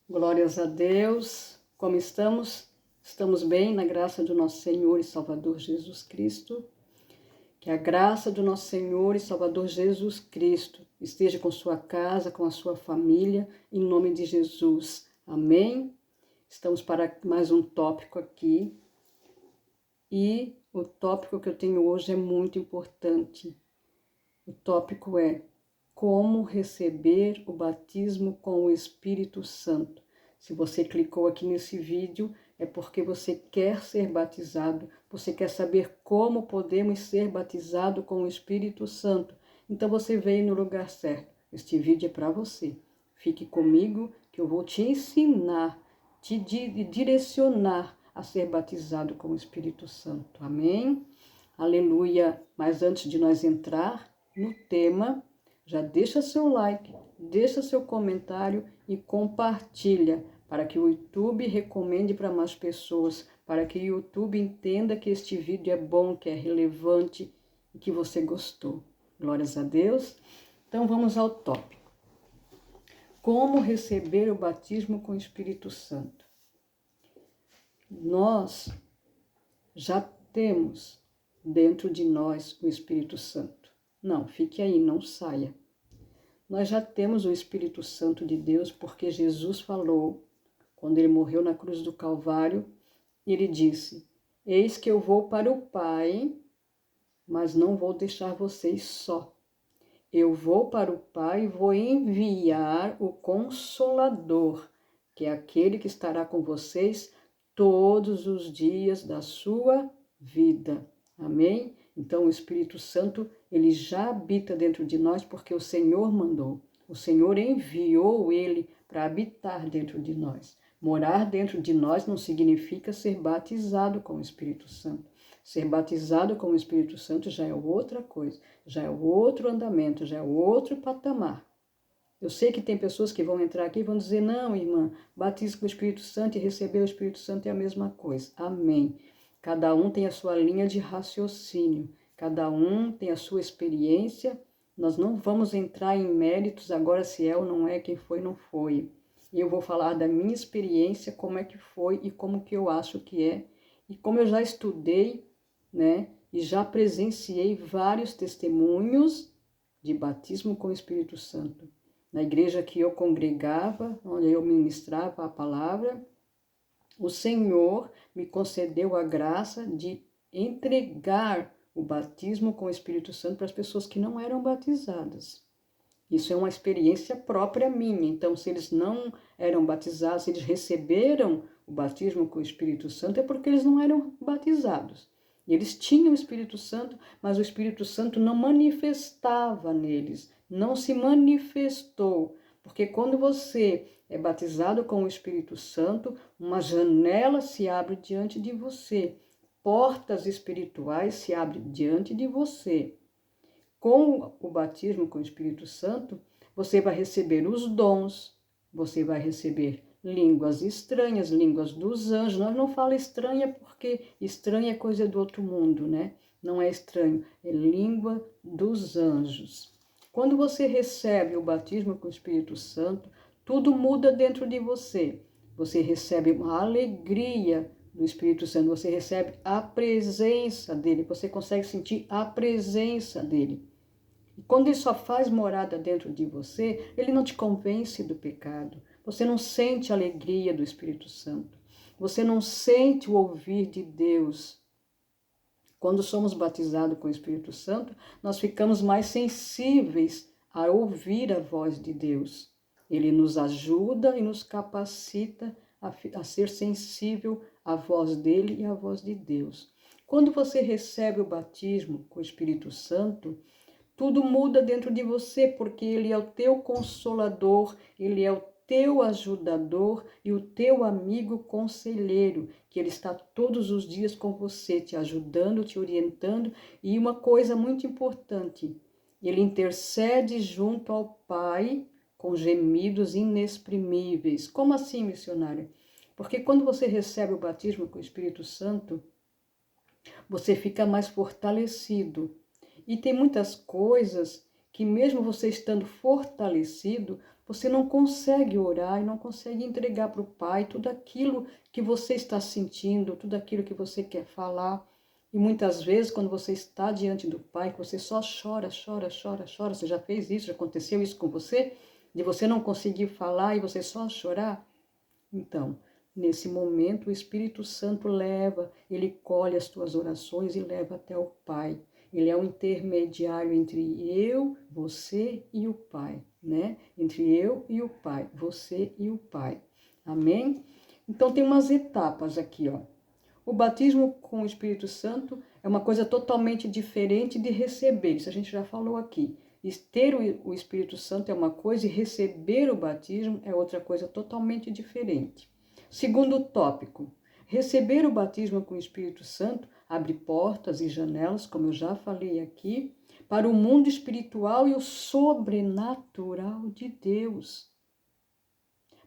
Glórias a Deus. Como estamos? Estamos bem na graça do nosso Senhor e Salvador Jesus Cristo. Que a graça do nosso Senhor e Salvador Jesus Cristo esteja com sua casa, com a sua família, em nome de Jesus. Amém? Estamos para mais um tópico aqui. E o tópico que eu tenho hoje é muito importante. O tópico é como receber o batismo com o Espírito Santo. Se você clicou aqui nesse vídeo, é porque você quer ser batizado, você quer saber como podemos ser batizados com o Espírito Santo. Então você veio no lugar certo. Este vídeo é para você. Fique comigo que eu vou te ensinar, te direcionar a ser batizado com o Espírito Santo. Amém? Aleluia! Mas antes de nós entrar no tema, já deixa seu like, deixa seu comentário e compartilha para que o YouTube recomende para mais pessoas, para que o YouTube entenda que este vídeo é bom, que é relevante e que você gostou. Glórias a Deus. Então vamos ao tópico. Como receber o batismo com o Espírito Santo? Nós já temos dentro de nós o Espírito Santo. Não, fique aí, não saia. Nós já temos o Espírito Santo de Deus porque Jesus falou, quando ele morreu na cruz do Calvário, ele disse: eis que eu vou para o Pai, mas não vou deixar vocês só. Eu vou para o Pai e vou enviar o Consolador, que é aquele que estará com vocês todos os dias da sua vida. Amém? Então o Espírito Santo, ele já habita dentro de nós porque o Senhor mandou. O Senhor enviou ele para habitar dentro de nós. Morar dentro de nós não significa ser batizado com o Espírito Santo. Ser batizado com o Espírito Santo já é outra coisa, já é outro andamento, já é outro patamar. Eu sei que tem pessoas que vão entrar aqui e vão dizer: não, irmã, batismo com o Espírito Santo e receber o Espírito Santo é a mesma coisa. Amém. Cada um tem a sua linha de raciocínio, cada um tem a sua experiência. Nós não vamos entrar em méritos agora se é ou não é, quem foi, não foi. E eu vou falar da minha experiência, como é que foi e como que eu acho que é. E como eu já estudei, né, e já presenciei vários testemunhos de batismo com o Espírito Santo. Na igreja que eu congregava, onde eu ministrava a palavra, o Senhor me concedeu a graça de entregar o batismo com o Espírito Santo para as pessoas que não eram batizadas. Isso é uma experiência própria minha. Então, se eles não eram batizados, se eles receberam o batismo com o Espírito Santo, é porque eles não eram batizados. E eles tinham o Espírito Santo, mas o Espírito Santo não manifestava neles, não se manifestou. Porque quando você é batizado com o Espírito Santo, uma janela se abre diante de você, portas espirituais se abrem diante de você. Com o batismo com o Espírito Santo, você vai receber os dons, você vai receber línguas estranhas, línguas dos anjos. Nós não falamos estranha porque estranha é coisa do outro mundo, né? Não é estranho, é língua dos anjos. Quando você recebe o batismo com o Espírito Santo, tudo muda dentro de você. Você recebe uma alegria do Espírito Santo, você recebe a presença dele, você consegue sentir a presença dele. E quando ele só faz morada dentro de você, ele não te convence do pecado. Você não sente a alegria do Espírito Santo. Você não sente o ouvir de Deus. Quando somos batizados com o Espírito Santo, nós ficamos mais sensíveis a ouvir a voz de Deus. Ele nos ajuda e nos capacita a ser sensível à voz dele e à voz de Deus. Quando você recebe o batismo com o Espírito Santo, tudo muda dentro de você, porque ele é o teu consolador, ele é o teu ajudador e o teu amigo conselheiro, que ele está todos os dias com você, te ajudando, te orientando. E uma coisa muito importante, ele intercede junto ao Pai com gemidos inexprimíveis. Como assim, missionária? Porque quando você recebe o batismo com o Espírito Santo, você fica mais fortalecido. E tem muitas coisas que mesmo você estando fortalecido, você não consegue orar e não consegue entregar para o Pai tudo aquilo que você está sentindo, tudo aquilo que você quer falar. E muitas vezes, quando você está diante do Pai, que você só chora, chora, chora, chora, você já fez isso, já aconteceu isso com você? De você não conseguir falar e você só chorar? Então, nesse momento, o Espírito Santo leva, ele colhe as tuas orações e leva até o Pai. Ele é o intermediário entre eu, você e o Pai, né? Entre eu e o Pai, você e o Pai. Amém? Então, tem umas etapas aqui, ó. O batismo com o Espírito Santo é uma coisa totalmente diferente de receber, isso a gente já falou aqui. Ter o Espírito Santo é uma coisa e receber o batismo é outra coisa totalmente diferente. Segundo tópico, receber o batismo com o Espírito Santo abre portas e janelas, como eu já falei aqui, para o mundo espiritual e o sobrenatural de Deus.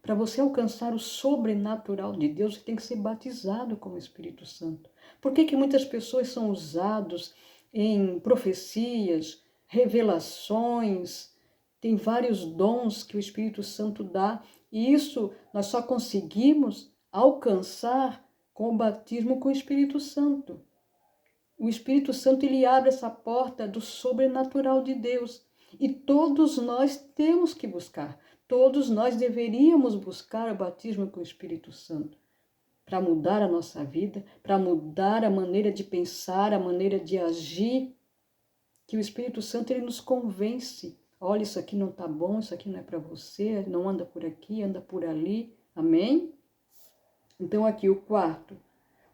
Para você alcançar o sobrenatural de Deus, você tem que ser batizado com o Espírito Santo. Por que muitas pessoas são usadas em profecias, revelações, tem vários dons que o Espírito Santo dá, e isso nós só conseguimos alcançar com o batismo com o Espírito Santo. O Espírito Santo, ele abre essa porta do sobrenatural de Deus. E todos nós temos que buscar. Todos nós deveríamos buscar o batismo com o Espírito Santo para mudar a nossa vida, para mudar a maneira de pensar, a maneira de agir, que o Espírito Santo ele nos convence. Olha, isso aqui não está bom, isso aqui não é para você, não anda por aqui, anda por ali. Amém? Então aqui o quarto.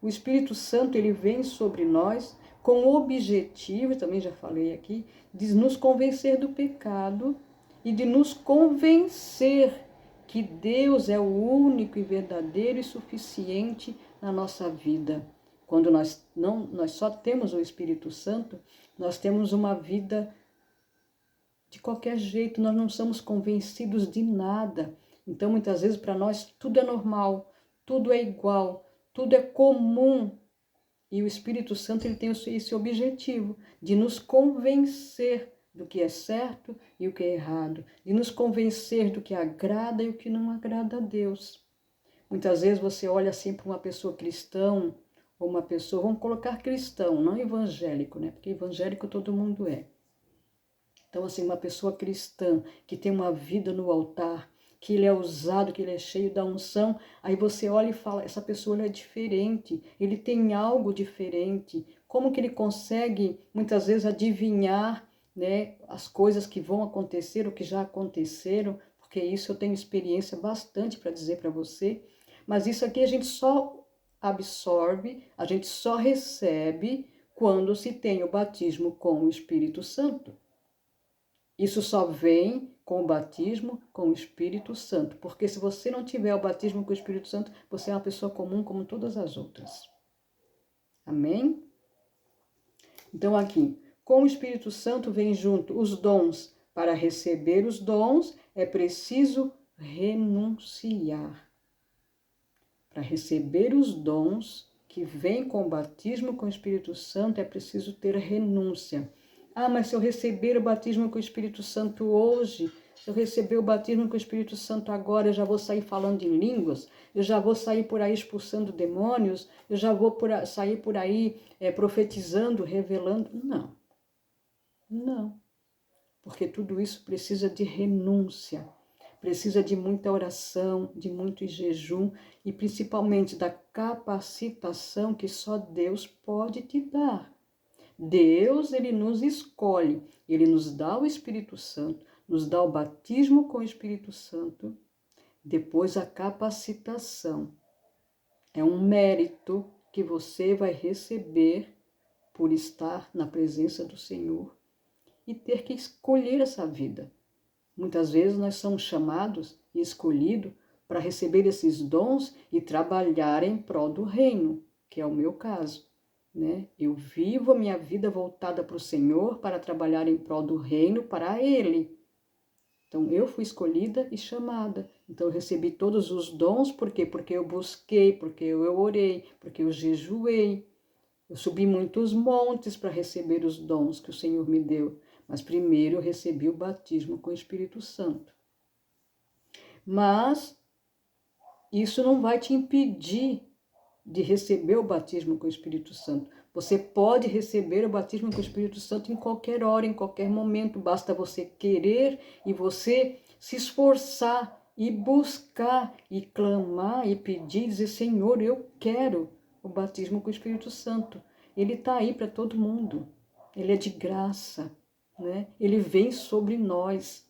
O Espírito Santo ele vem sobre nós com o objetivo, também já falei aqui, de nos convencer do pecado e de nos convencer que Deus é o único e verdadeiro e suficiente na nossa vida. Quando nós só temos o Espírito Santo, nós temos uma vida de qualquer jeito, nós não somos convencidos de nada. Então, muitas vezes, para nós, tudo é normal, tudo é igual, tudo é comum. E o Espírito Santo ele tem esse objetivo de nos convencer do que é certo e o que é errado, de nos convencer do que agrada e o que não agrada a Deus. Muitas vezes você olha assim para uma pessoa cristã, ou uma pessoa, vamos colocar cristão, não evangélico, né? Porque evangélico todo mundo é. Então, assim, uma pessoa cristã que tem uma vida no altar, que ele é usado, que ele é cheio da unção, aí você olha e fala, essa pessoa é diferente, ele tem algo diferente. Como que ele consegue, muitas vezes, adivinhar, né, as coisas que vão acontecer ou que já aconteceram? Porque isso eu tenho experiência bastante para dizer para você, mas isso aqui a gente só absorve, a gente só recebe quando se tem o batismo com o Espírito Santo. Isso só vem com o batismo com o Espírito Santo, porque se você não tiver o batismo com o Espírito Santo, você é uma pessoa comum como todas as outras. Amém? Então aqui, com o Espírito Santo vem junto os dons. Para receber os dons é preciso renunciar. Para receber os dons que vêm com o batismo com o Espírito Santo é preciso ter renúncia. Ah, mas se eu receber o batismo com o Espírito Santo hoje, se eu receber o batismo com o Espírito Santo agora, eu já vou sair falando em línguas, eu já vou sair por aí expulsando demônios, eu já vou sair por aí profetizando, revelando. Não, não. Porque tudo isso precisa de renúncia, precisa de muita oração, de muito jejum e principalmente da capacitação que só Deus pode te dar. Deus, ele nos escolhe, ele nos dá o Espírito Santo, nos dá o batismo com o Espírito Santo, depois a capacitação. É um mérito que você vai receber por estar na presença do Senhor e ter que escolher essa vida. Muitas vezes nós somos chamados e escolhidos para receber esses dons e trabalhar em prol do reino, que é o meu caso. Né? Eu vivo a minha vida voltada para o Senhor para trabalhar em prol do reino para Ele. Então, eu fui escolhida e chamada. Então, eu recebi todos os dons, por quê? Porque eu busquei, porque eu orei, porque eu jejuei. Eu subi muitos montes para receber os dons que o Senhor me deu. Mas primeiro eu recebi o batismo com o Espírito Santo. Mas isso não vai te impedir de receber o batismo com o Espírito Santo. Você pode receber o batismo com o Espírito Santo em qualquer hora, em qualquer momento. Basta você querer e você se esforçar e buscar e clamar e pedir, dizer: Senhor, eu quero o batismo com o Espírito Santo. Ele está aí para todo mundo. Ele é de graça, né? Ele vem sobre nós.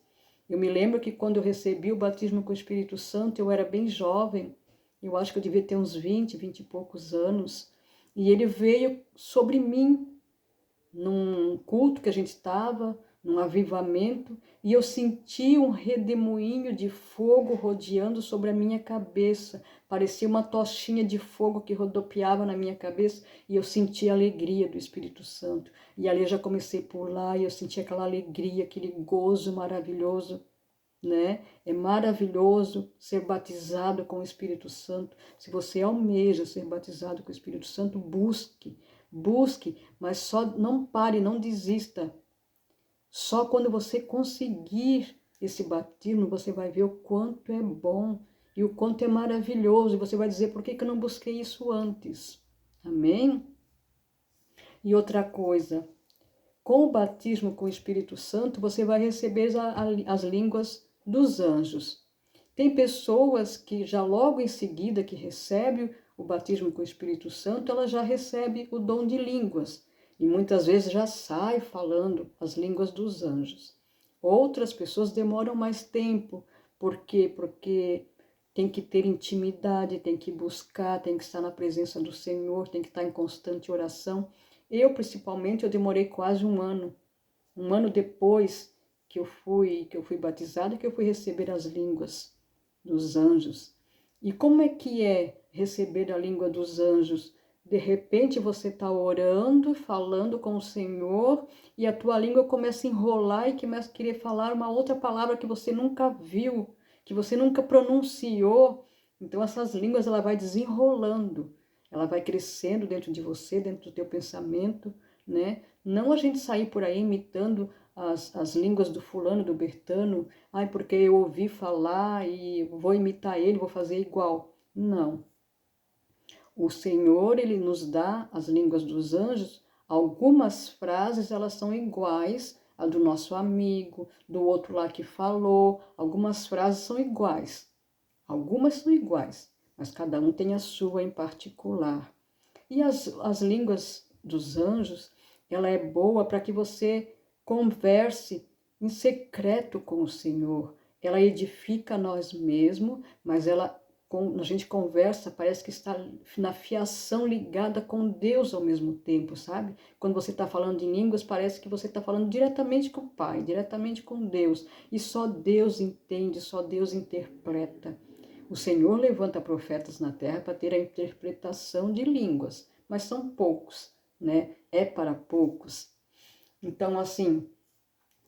Eu me lembro que quando eu recebi o batismo com o Espírito Santo, eu era bem jovem. Eu acho que eu devia ter uns 20 e poucos anos. E ele veio sobre mim num culto que a gente estava, num avivamento, e eu senti um redemoinho de fogo rodeando sobre a minha cabeça. Parecia uma tochinha de fogo que rodopiava na minha cabeça, e eu senti a alegria do Espírito Santo. E ali eu já comecei a pular, e eu senti aquela alegria, aquele gozo maravilhoso, né? É maravilhoso ser batizado com o Espírito Santo. Se você almeja ser batizado com o Espírito Santo, busque, mas só não pare, não desista. Só quando você conseguir esse batismo, você vai ver o quanto é bom e o quanto é maravilhoso. E você vai dizer: por que eu não busquei isso antes? Amém? E outra coisa, com o batismo com o Espírito Santo, você vai receber as línguas dos anjos. Tem pessoas que já logo em seguida que recebe o batismo com o Espírito Santo, ela já recebe o dom de línguas e muitas vezes já sai falando as línguas dos anjos. Outras pessoas demoram mais tempo. Por quê? Porque tem que ter intimidade, tem que buscar, tem que estar na presença do Senhor, tem que estar em constante oração. Eu, principalmente, eu demorei quase um ano. Um ano depois que eu fui batizada, que eu fui receber as línguas dos anjos. E como é receber a língua dos anjos? De repente você está orando, falando com o Senhor, e a tua língua começa a enrolar e começa a querer falar uma outra palavra que você nunca viu, que você nunca pronunciou. Então essas línguas ela vai desenrolando, ela vai crescendo dentro de você, dentro do teu pensamento, né? Não a gente sair por aí imitando as línguas do fulano, do Bertano, porque eu ouvi falar e vou imitar ele, vou fazer igual. Não. O Senhor, ele nos dá as línguas dos anjos. Algumas frases, elas são iguais a do nosso amigo, do outro lá que falou. Algumas frases são iguais. Algumas são iguais, mas cada um tem a sua em particular. E as línguas dos anjos, ela é boa para que você converse em secreto com o Senhor. Ela edifica nós mesmos, mas a gente conversa, parece que está na fiação ligada com Deus ao mesmo tempo, sabe? Quando você está falando em línguas, parece que você está falando diretamente com o Pai, diretamente com Deus. E só Deus entende, só Deus interpreta. O Senhor levanta profetas na terra para ter a interpretação de línguas, mas são poucos, né? É para poucos. Então, assim,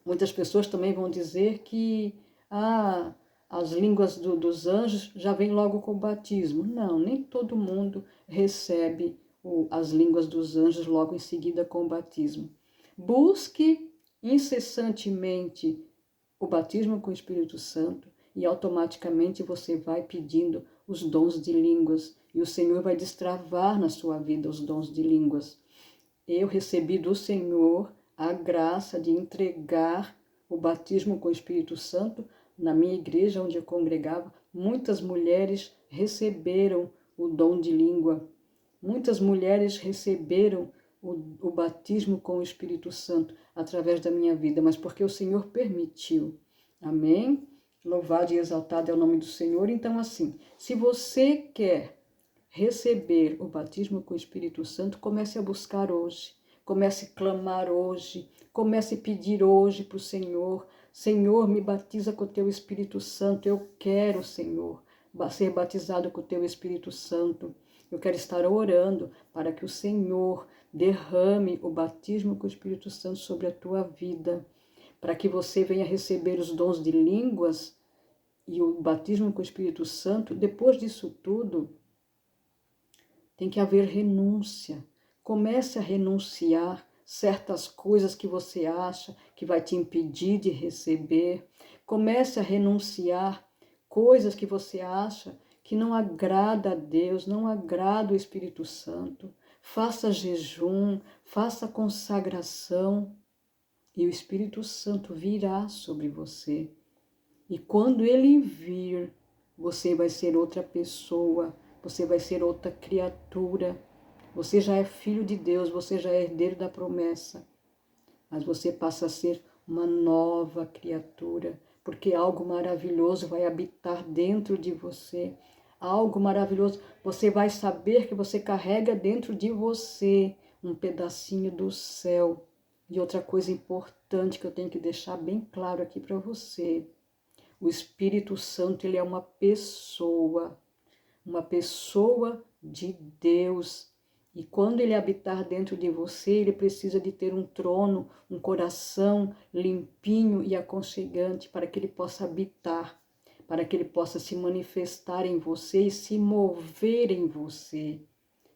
muitas pessoas também vão dizer que as línguas dos anjos já vêm logo com o batismo. Não, nem todo mundo recebe as línguas dos anjos logo em seguida com o batismo. Busque incessantemente o batismo com o Espírito Santo e automaticamente você vai pedindo os dons de línguas e o Senhor vai destravar na sua vida os dons de línguas. Eu recebi do Senhor a graça de entregar o batismo com o Espírito Santo na minha igreja onde eu congregava. Muitas mulheres receberam o dom de língua. Muitas mulheres receberam o batismo com o Espírito Santo através da minha vida, mas porque o Senhor permitiu. Amém? Louvado e exaltado é o nome do Senhor. Então, assim, se você quer receber o batismo com o Espírito Santo, comece a buscar hoje, comece a clamar hoje, comece a pedir hoje para o Senhor. Senhor, me batiza com o teu Espírito Santo. Eu quero, Senhor, ser batizado com o teu Espírito Santo. Eu quero estar orando para que o Senhor derrame o batismo com o Espírito Santo sobre a tua vida, para que você venha receber os dons de línguas e o batismo com o Espírito Santo. Depois disso tudo, tem que haver renúncia. Comece a renunciar certas coisas que você acha que vai te impedir de receber. Comece a renunciar coisas que você acha que não agrada a Deus, não agrada o Espírito Santo. Faça jejum, faça consagração e o Espírito Santo virá sobre você. E quando ele vir, você vai ser outra pessoa, você vai ser outra criatura. Você já é filho de Deus, você já é herdeiro da promessa. Mas você passa a ser uma nova criatura, porque algo maravilhoso vai habitar dentro de você. Algo maravilhoso. Você vai saber que você carrega dentro de você um pedacinho do céu. E outra coisa importante que eu tenho que deixar bem claro aqui para você. O Espírito Santo, ele é uma pessoa de Deus. E quando ele habitar dentro de você, ele precisa de ter um trono, um coração limpinho e aconchegante para que ele possa habitar, para que ele possa se manifestar em você e se mover em você.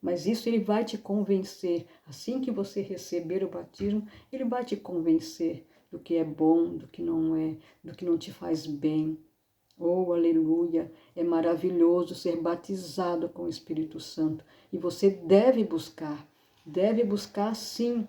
Mas isso ele vai te convencer. Assim que você receber o batismo, ele vai te convencer do que é bom, do que não é, do que não te faz bem. Oh, aleluia! É maravilhoso ser batizado com o Espírito Santo. E você deve buscar sim,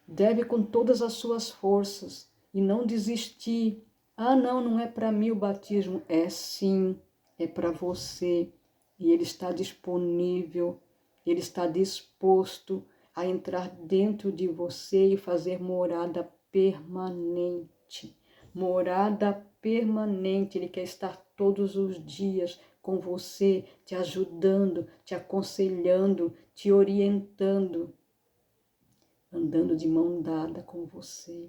deve com todas as suas forças e não desistir. Ah, não é para mim o batismo. É sim, é para você. E ele está disponível, ele está disposto a entrar dentro de você e fazer morada permanente. Morada permanente, ele quer estar todos os dias com você, te ajudando, te aconselhando, te orientando, andando de mão dada com você,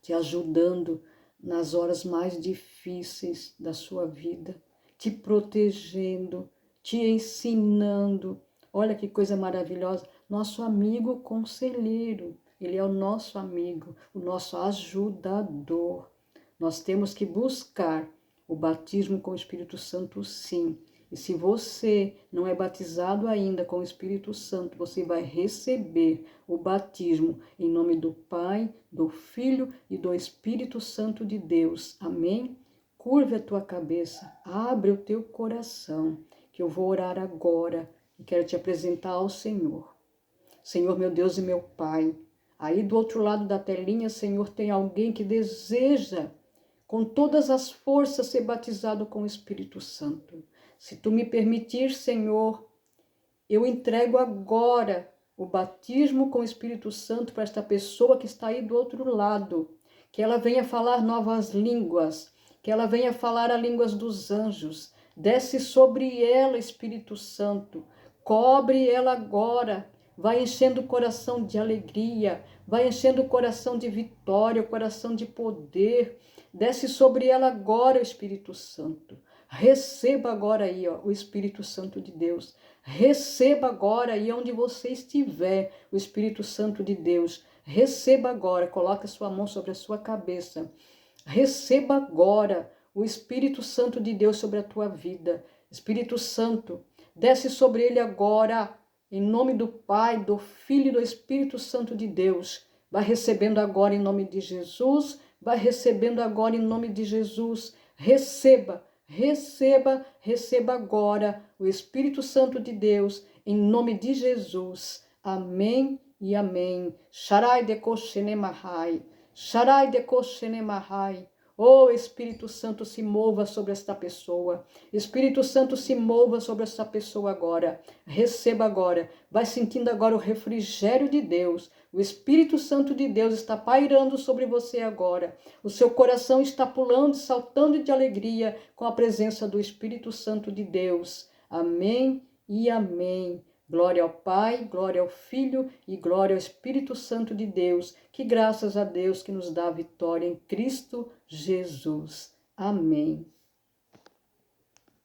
te ajudando nas horas mais difíceis da sua vida, te protegendo, te ensinando. Olha que coisa maravilhosa, nosso amigo conselheiro. Ele é o nosso amigo, o nosso ajudador. Nós temos que buscar o batismo com o Espírito Santo, sim. E se você não é batizado ainda com o Espírito Santo, você vai receber o batismo em nome do Pai, do Filho e do Espírito Santo de Deus. Amém? Curve a tua cabeça, abre o teu coração, que eu vou orar agora e quero te apresentar ao Senhor. Senhor, meu Deus e meu Pai, aí do outro lado da telinha, Senhor, tem alguém que deseja com todas as forças ser batizado com o Espírito Santo. Se tu me permitir, Senhor, eu entrego agora o batismo com o Espírito Santo para esta pessoa que está aí do outro lado, que ela venha falar novas línguas, que ela venha falar as línguas dos anjos. Desce sobre ela, Espírito Santo, cobre ela agora. Vai enchendo o coração de alegria, vai enchendo o coração de vitória, o coração de poder. Desce sobre ela agora, o Espírito Santo. Receba agora aí, ó, o Espírito Santo de Deus. Receba agora aí onde você estiver, o Espírito Santo de Deus. Receba agora, coloque a sua mão sobre a sua cabeça. Receba agora o Espírito Santo de Deus sobre a tua vida. Espírito Santo, desce sobre ele agora. Em nome do Pai, do Filho e do Espírito Santo de Deus. Vai recebendo agora em nome de Jesus. Vai recebendo agora em nome de Jesus. Receba, receba, receba agora o Espírito Santo de Deus em nome de Jesus. Amém e amém. Sharai de Koshenemahai. Sharai de Koshenemahai. Oh, Espírito Santo, se mova sobre esta pessoa. Espírito Santo, se mova sobre esta pessoa agora. Receba agora. Vai sentindo agora o refrigério de Deus. O Espírito Santo de Deus está pairando sobre você agora. O seu coração está pulando e saltando de alegria com a presença do Espírito Santo de Deus. Amém e amém. Glória ao Pai, glória ao Filho e glória ao Espírito Santo de Deus, que graças a Deus que nos dá a vitória em Cristo Jesus. Amém.